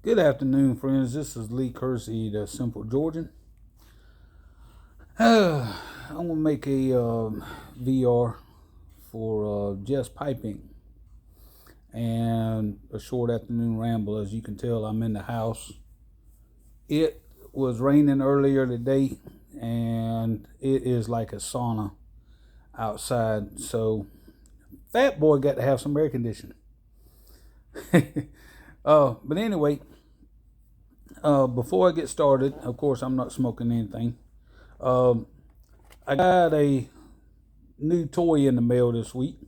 Good afternoon, friends. This is Lee Kersey, the Simple Georgian. I'm going to make a VR for just piping and a short afternoon ramble. As you can tell, I'm in the house. It was raining earlier today, and it is like a sauna outside. So, fat boy got to have some air conditioning. But anyway, before I get started, of course, I'm not smoking anything. I got a new toy in the mail this week,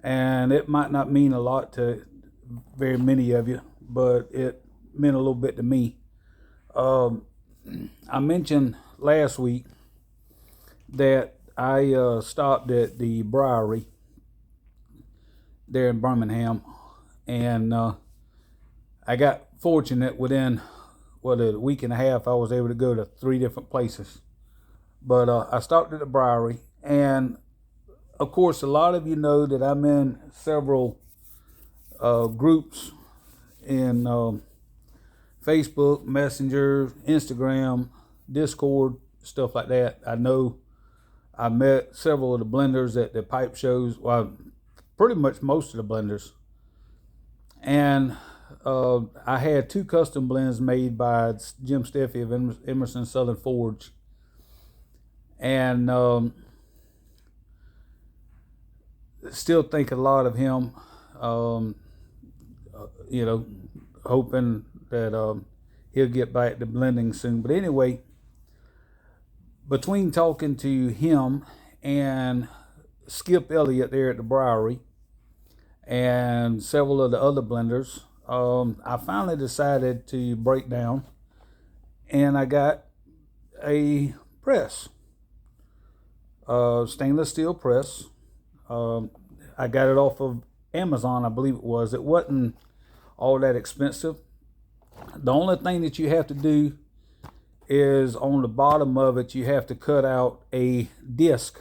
and it might not mean a lot to very many of you, but it meant a little bit to me. I mentioned last week that I stopped at the Briary there in Birmingham, and I got fortunate within a week and a half. I was able to go to 3 different places, but I stopped at the Briary, and of course, a lot of you know that I'm in several groups in Facebook, Messenger, Instagram, Discord, stuff like that. I know I met several of the blenders at the pipe shows. Well, pretty much most of the blenders. And I had 2 custom blends made by Jim Steffi of Emerson Southern Forge. And still think a lot of him, hoping that he'll get back to blending soon. But anyway, between talking to him and Skip Elliott there at the Briary and several of the other blenders, I finally decided to break down, and I got a press, stainless steel press. I got it off of Amazon, I believe it was. It wasn't all that expensive. The only thing that you have to do is on the bottom of it, you have to cut out a disc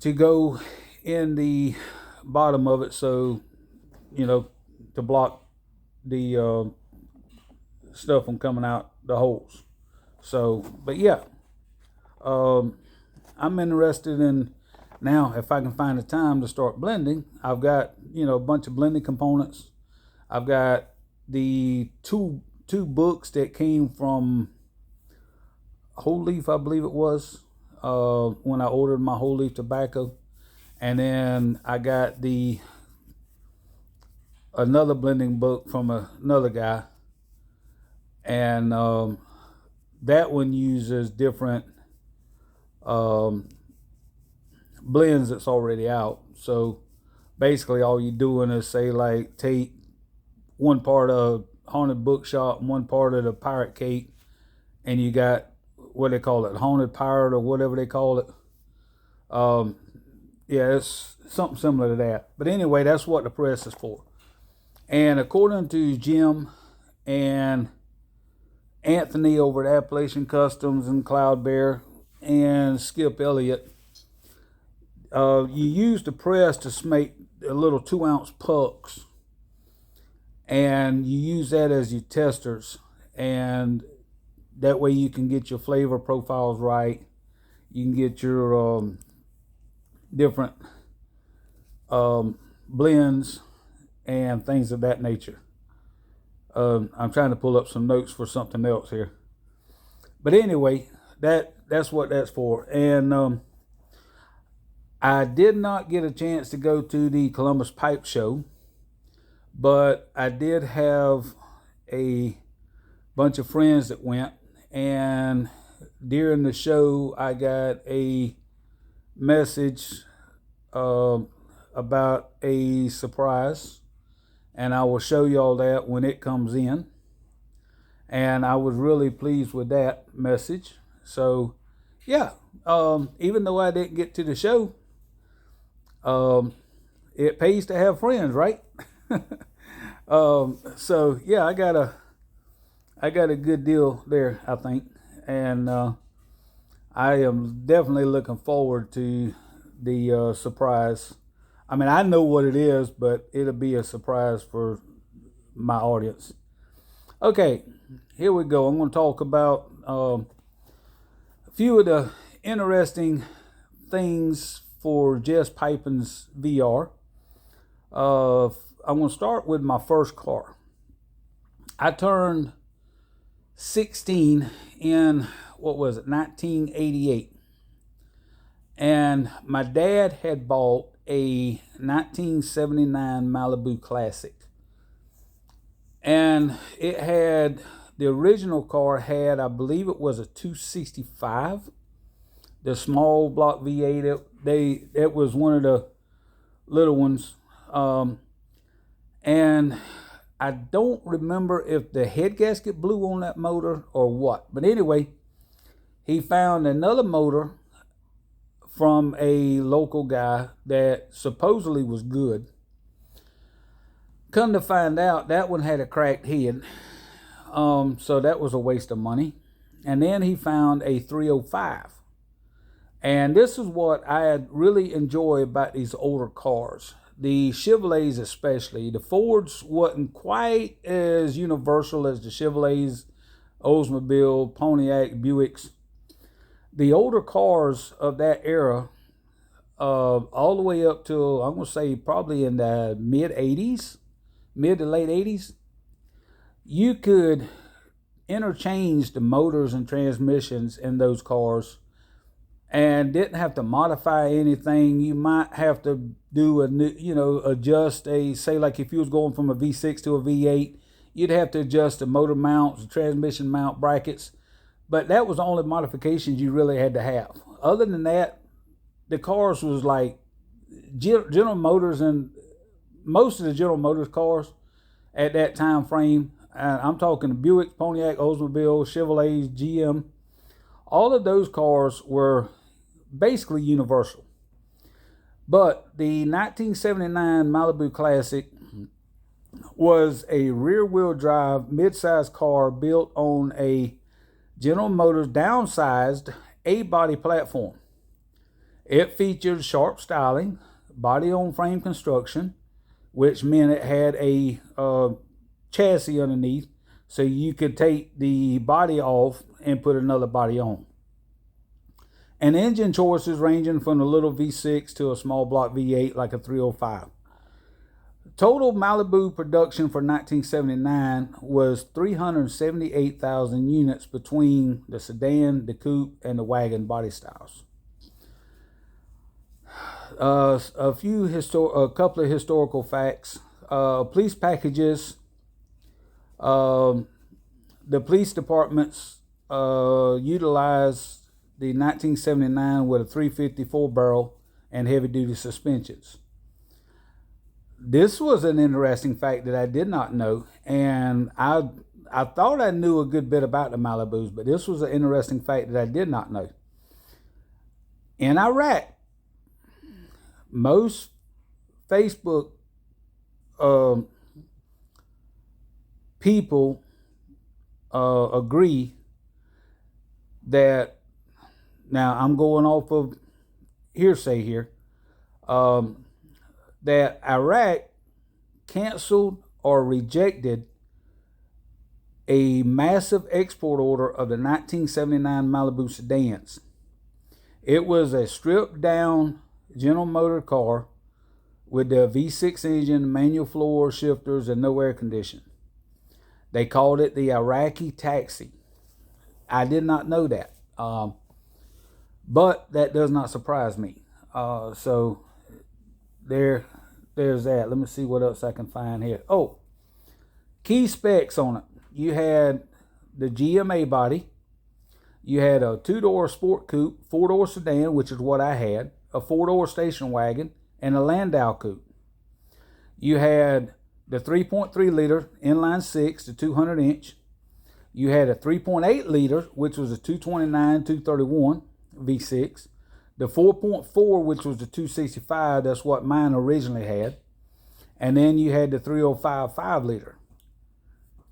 to go in the bottom of it, so to block the stuff from coming out the holes. So, but yeah, I'm interested in now, if I can find the time to start blending. I've got a bunch of blending components. I've got the two books that came from Whole Leaf, I believe it was, when I ordered my Whole Leaf tobacco. And then I got another blending book from another guy, and that one uses different blends that's already out. So basically all you're doing is take one part of Haunted Bookshop and one part of the Pirate Cake, and you got what they call it, Haunted Pirate or whatever they call it. Yeah, it's something similar to that. But anyway, that's what the press is for. And according to Jim and Anthony over at Appalachian Customs and Cloud Bear and Skip Elliott, you use the press to make a little 2-ounce pucks, and you use that as your testers, and that way you can get your flavor profiles right. You can get your different blends and things of that nature. I'm trying to pull up some notes for something else here, but anyway, that's what that's for. And I did not get a chance to go to the Columbus Pipe Show, but I did have a bunch of friends that went, and during the show I got a message about a surprise, and I will show y'all that when it comes in. And I was really pleased with that message. So yeah, even though I didn't get to the show, it pays to have friends, right? So yeah, I got a good deal there, I think. And I am definitely looking forward to the surprise. I mean, I know what it is, but it'll be a surprise for my audience. Okay, here we go. I'm going to talk about a few of the interesting things for Jess Pipin's VR. I'm going to start with my first car. I turned 16 in, 1988. And my dad had bought a 1979 Malibu Classic. And the original car had, I believe it was a 265. The small block V8, it was one of the little ones. And I don't remember if the head gasket blew on that motor or what. But anyway, he found another motor from a local guy that supposedly was good. Come to find out, that one had a cracked head. So that was a waste of money. And then he found a 305. And this is what I really enjoy about these older cars. The Chevrolets especially. The Fords wasn't quite as universal as the Chevrolets, Oldsmobile, Pontiac, Buicks. The older cars of that era, all the way up to, I'm going to say probably in the mid to late 80s, you could interchange the motors and transmissions in those cars and didn't have to modify anything. You might have to do a new, adjust say like if you was going from a V6 to a V8, you'd have to adjust the motor mounts, the transmission mount brackets. But that was the only modifications you really had to have. Other than that, the cars was like General Motors, and most of the General Motors cars at that time frame, I'm talking Buick, Pontiac, Oldsmobile, Chevrolet, GM, all of those cars were basically universal. But the 1979 Malibu Classic was a rear-wheel drive mid-size car built on a General Motors downsized A-body platform. It featured sharp styling, body-on-frame construction, which meant it had a chassis underneath, so you could take the body off and put another body on. And engine choices ranging from a little V6 to a small block V8 like a 305. Total Malibu production for 1979 was 378,000 units between the sedan, the coupe, and the wagon body styles. A couple of historical facts. Police packages. The police departments utilized the 1979 with a 354 barrel and heavy-duty suspensions. This was an interesting fact that I did not know, and I thought I knew a good bit about the Malibus, but this was an interesting fact that I did not know. In Iraq, most Facebook people agree that, now I'm going off of hearsay here, that Iraq canceled or rejected a massive export order of the 1979 Malibu sedans. It was a stripped down General Motors car with the V6 engine, manual floor shifters, and no air conditioning. They called it the Iraqi Taxi. I did not know that. But that does not surprise me. So there's that. Let me see what else I can find here. Oh, key specs on it. You had the GMA body. You had a 2-door sport coupe, 4-door sedan, which is what I had, a 4-door station wagon, and a Landau coupe. You had the 3.3 liter inline 6, the 200 inch. You had a 3.8 liter, which was a 229, 231 V6. The 4.4, which was the 265, that's what mine originally had. And then you had the 305 5 liter.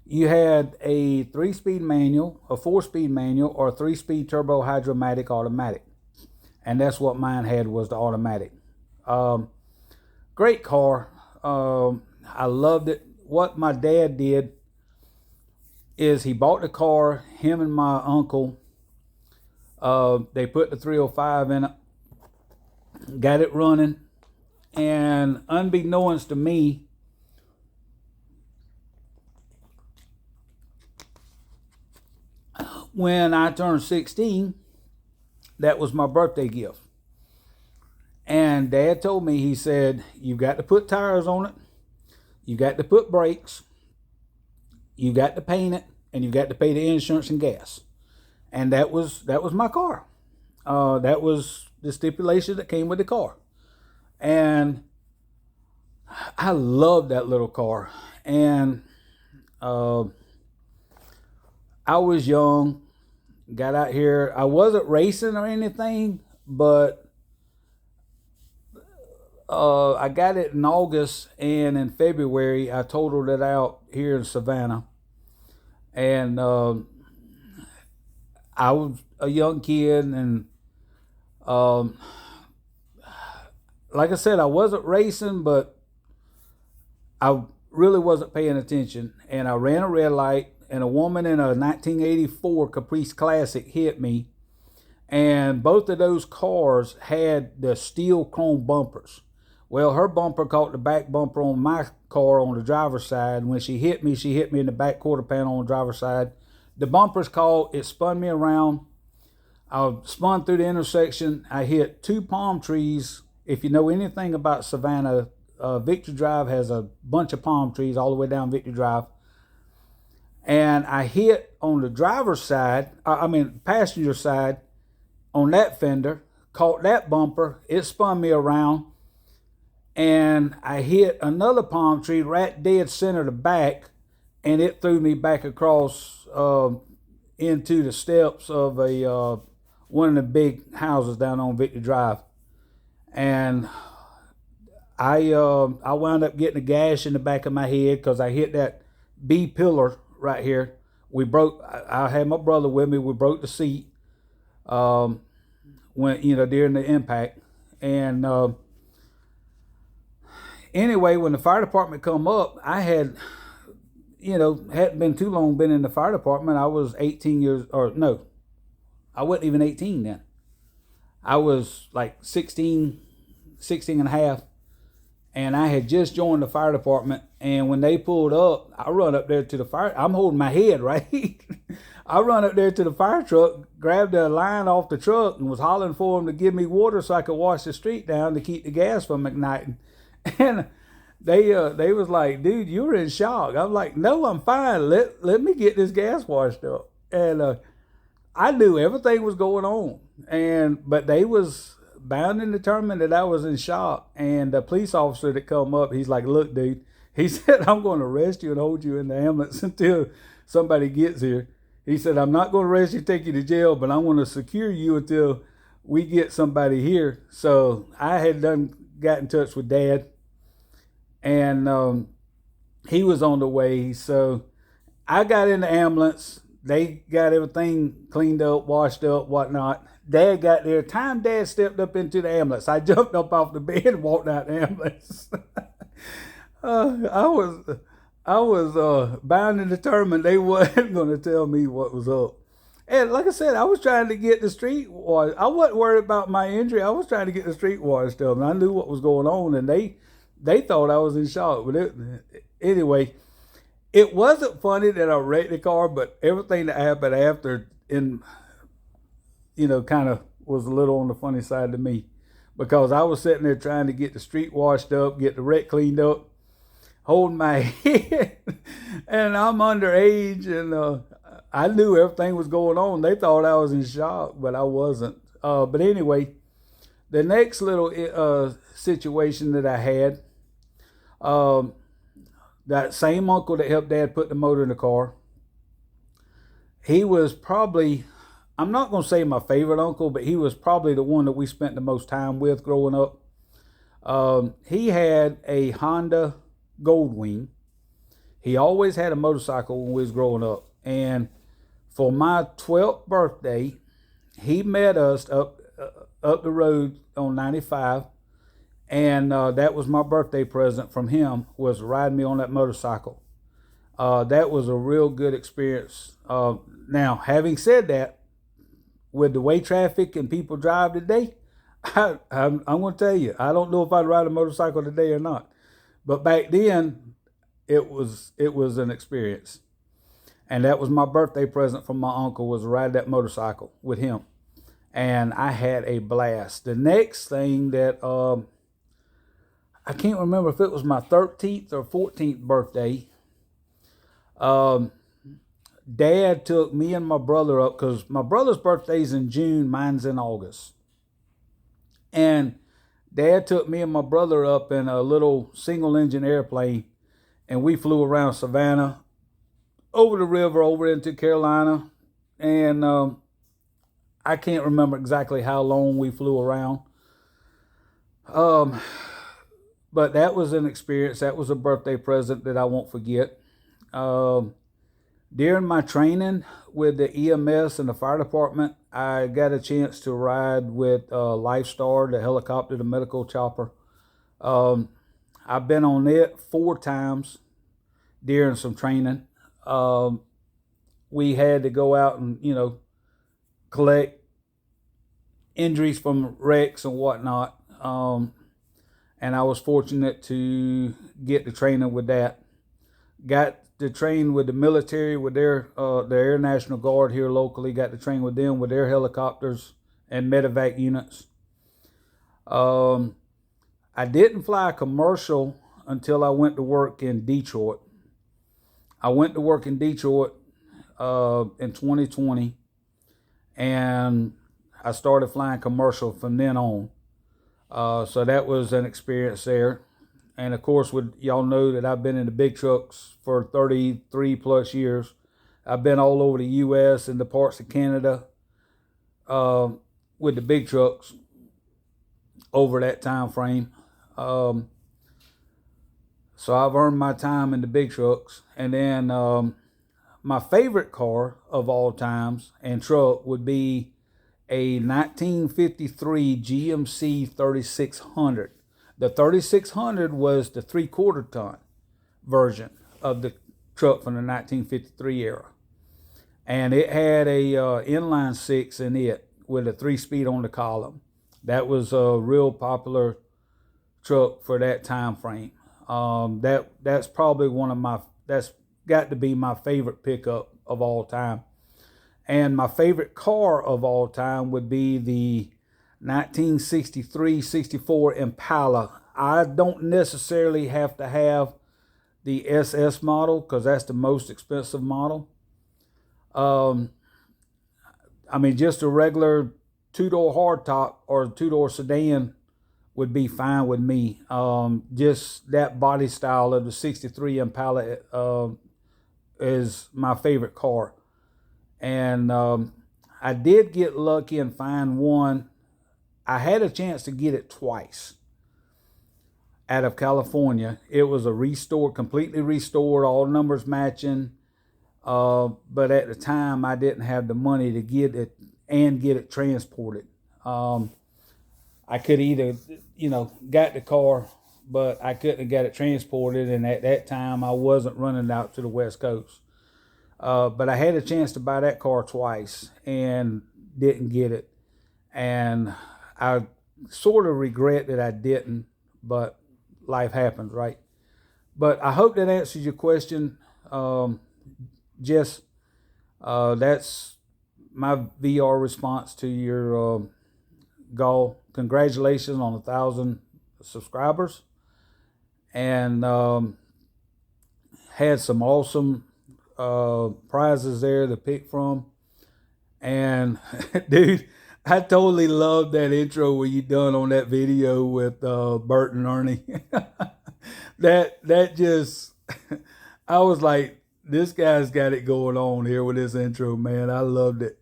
You had a 3-speed manual, a 4-speed manual, or a 3-speed turbo hydromatic automatic. And that's what mine had, was the automatic. Great car. I loved it what my dad did is he bought the car, him and my uncle, they put the 305 in it, got it running, and unbeknownst to me, when I turned 16, that was my birthday gift. And Dad told me, he said, you got to put tires on it, you got to put brakes, you got to paint it, and you got to pay the insurance and gas. And that was my car. That was the stipulation that came with the car. And I loved that little car. And I was young, got out here. I wasn't racing or anything, but I got it in August, and in February I totaled it out here in Savannah. And I was a young kid, and like I said, I wasn't racing, but I really wasn't paying attention. And I ran a red light, and a woman in a 1984 Caprice Classic hit me. And both of those cars had the steel chrome bumpers. Well, her bumper caught the back bumper on my car on the driver's side. When she hit me in the back quarter panel on the driver's side. The bumpers caught, it spun me around. I spun through the intersection. I hit two palm trees. If you know anything about Savannah, Victory Drive has a bunch of palm trees all the way down Victory Drive. And I hit on the driver's side, passenger side, on that fender, caught that bumper. It spun me around. And I hit another palm tree right dead center of the back, and it threw me back across into the steps of one of the big houses down on Victory Drive. And I wound up getting a gash in the back of my head because I hit that B pillar right here. I had my brother with me. We broke the seat during the impact. And anyway, when the fire department come up, I hadn't been too long been in the fire department. I was 18 years, or no, I wasn't even 18 then. I was like 16 and a half, and I had just joined the fire department. And when they pulled up, I run up there to the fire. I'm holding my head, right? I run up there to the fire truck, grabbed a line off the truck, and was hollering for them to give me water so I could wash the street down to keep the gas from igniting. And they was like, dude, you were in shock. I'm like, no, I'm fine. Let me get this gas washed up. And I knew everything was going on. But they was bound and determined that I was in shock. And the police officer that come up, he's like, look, dude, he said, I'm going to arrest you and hold you in the ambulance until somebody gets here. He said, I'm not going to arrest you, take you to jail, but I want to secure you until we get somebody here. So I had got in touch with Dad. And he was on the way. So I got in the ambulance. They got everything cleaned up, washed up, whatnot. Dad got there. Time Dad stepped up into the ambulance, I jumped up off the bed and walked out the ambulance. I was bound and determined they wasn't going to tell me what was up. And like I said, I was trying to get the street washed. I wasn't worried about my injury. I was trying to get the street washed up, and I knew what was going on, and they thought I was in shock. But anyway, it wasn't funny that I wrecked the car, but everything that happened after, kind of was a little on the funny side to me, because I was sitting there trying to get the street washed up, get the wreck cleaned up, holding my head, and I'm underage, and I knew everything was going on. They thought I was in shock, but I wasn't. But anyway, the next little situation that I had, that same uncle that helped Dad put the motor in the car, he was probably, I'm not going to say my favorite uncle, but he was probably the one that we spent the most time with growing up. He had a Honda Goldwing. He always had a motorcycle when we was growing up. And for my 12th birthday, he met us up the road on 95, And that was my birthday present from him, was riding me on that motorcycle. That was a real good experience. Now, having said that, with the way traffic and people drive today, I'm going to tell you, I don't know if I'd ride a motorcycle today or not. But back then, it was an experience. And that was my birthday present from my uncle, was to ride that motorcycle with him. And I had a blast. The next thing that I can't remember if it was my 13th or 14th birthday. Dad took me and my brother up, because my brother's birthday's in June, mine's in August. And Dad took me and my brother up in a little single engine airplane, and we flew around Savannah, over the river, over into Carolina. And I can't remember exactly how long we flew around. But that was an experience. That was a birthday present that I won't forget. During my training with the EMS and the fire department, I got a chance to ride with Lifestar, the helicopter, the medical chopper. I've been on it 4 times during some training. We had to go out and, collect injuries from wrecks and whatnot. And I was fortunate to get the training with that. Got to train with the military, with the Air National Guard here locally. Got to train with them with their helicopters and medevac units. I didn't fly a commercial until I went to work in Detroit. I went to work in Detroit in 2020, and I started flying commercial from then on. So that was an experience there. And of course, y'all know that I've been in the big trucks for 33 plus years. I've been all over the U.S. and the parts of Canada with the big trucks over that time frame. So I've earned my time in the big trucks. And then my favorite car of all times and truck would be a 1953 GMC 3600. The 3600 was the 3/4 ton version of the truck from the 1953 era. And it had a inline 6 in it with a 3-speed on the column. That was a real popular truck for that time frame. That's probably that's got to be my favorite pickup of all time. And my favorite car of all time would be the 1963-64 Impala. I don't necessarily have to have the SS model, because that's the most expensive model. Just a regular 2-door hardtop or 2-door sedan would be fine with me. Just that body style of the 63 Impala is my favorite car. And I did get lucky and find one. I had a chance to get it twice out of California. It was a completely restored, all numbers matching. But at the time, I didn't have the money to get it and get it transported. I could either, got the car, but I couldn't have got it transported. And at that time, I wasn't running out to the West Coast. But I had a chance to buy that car twice and didn't get it. And I sort of regret that I didn't, but life happens, right? But I hope that answers your question, Jess. That's my VR response to your goal. Congratulations on 1,000 subscribers. And had some awesome prizes there to pick from. And dude, I totally love that intro where you done on that video with Bert and Ernie. that just, I was like, this guy's got it going on here with this intro, man. I loved it.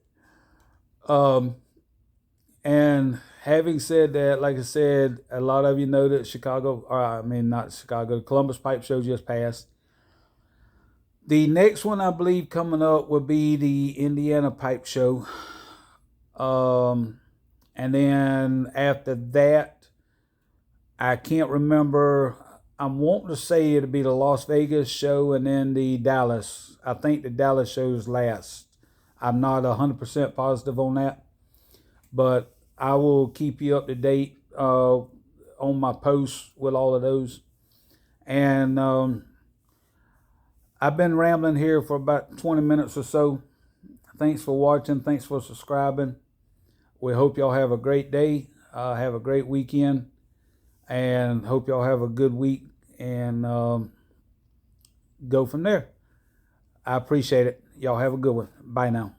And having said that, like I said, a lot of you know that Columbus Pipe Show just passed. The next one I believe coming up will be the Indiana Pipe Show. And then after that, I can't remember. I'm wanting to say it'll be the Las Vegas show and then the Dallas. I think the Dallas show's last. I'm not 100% positive on that, but I will keep you up to date on my posts with all of those. And I've been rambling here for about 20 minutes or so. Thanks for watching. Thanks for subscribing. We hope y'all have a great day. Have a great weekend. And hope y'all have a good week. And go from there. I appreciate it. Y'all have a good one. Bye now.